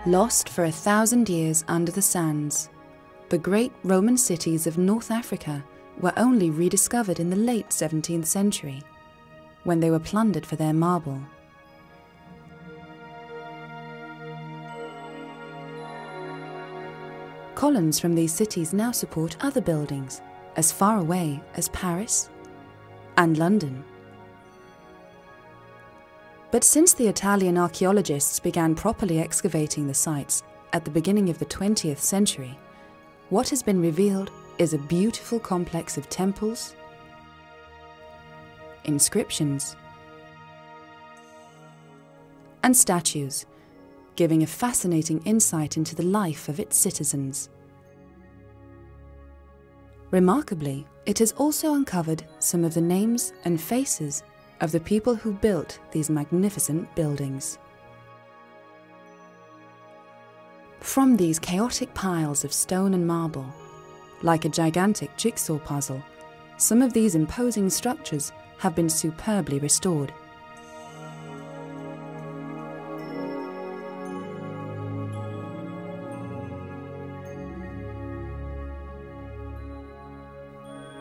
Lost for 1,000 years under the sands, the great Roman cities of North Africa were only rediscovered in the late 17th century, when they were plundered for their marble. Columns from these cities now support other buildings as far away as Paris and London. But since the Italian archaeologists began properly excavating the sites at the beginning of the 20th century, what has been revealed is a beautiful complex of temples, inscriptions, and statues, giving a fascinating insight into the life of its citizens. Remarkably, it has also uncovered some of the names and faces of the people who built these magnificent buildings. From these chaotic piles of stone and marble, like a gigantic jigsaw puzzle, some of these imposing structures have been superbly restored.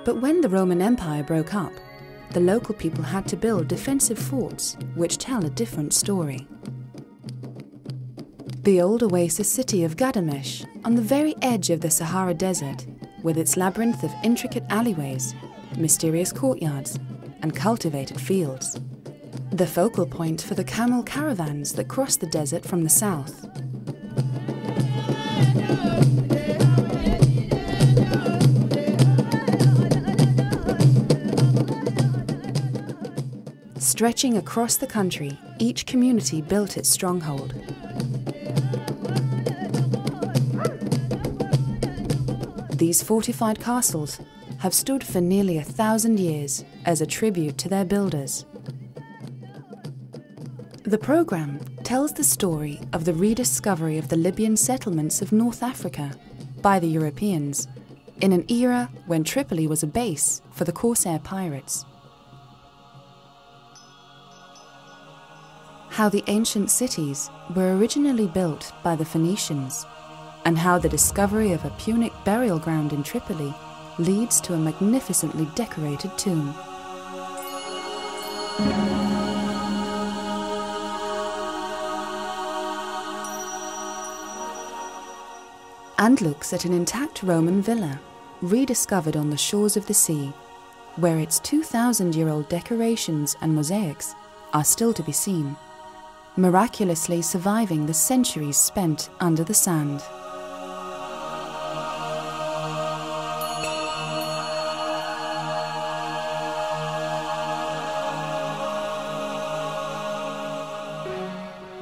But when the Roman Empire broke up, the local people had to build defensive forts which tell a different story. The old oasis city of Gadamesh, on the very edge of the Sahara Desert, with its labyrinth of intricate alleyways, mysterious courtyards, and cultivated fields. The focal point for the camel caravans that cross the desert from the south. Stretching across the country, each community built its stronghold. These fortified castles have stood for nearly 1,000 years as a tribute to their builders. The program tells the story of the rediscovery of the Libyan settlements of North Africa by the Europeans in an era when Tripoli was a base for the Corsair pirates. How the ancient cities were originally built by the Phoenicians, and how the discovery of a Punic burial ground in Tripoli leads to a magnificently decorated tomb. And looks at an intact Roman villa, rediscovered on the shores of the sea, where its 2,000-year-old decorations and mosaics are still to be seen, miraculously surviving the centuries spent under the sand.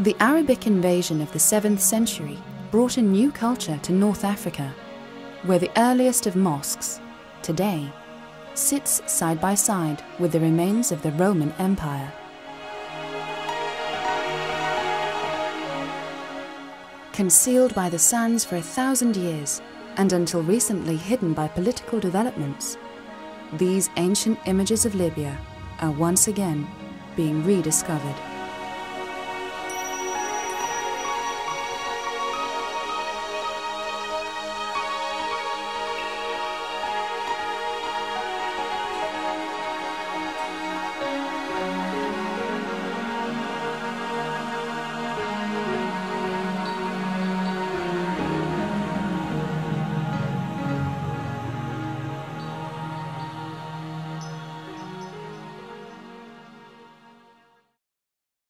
The Arabic invasion of the 7th century brought a new culture to North Africa, where the earliest of mosques, today, sits side by side with the remains of the Roman Empire. Concealed by the sands for 1,000 years, and until recently hidden by political developments, these ancient images of Libya are once again being rediscovered.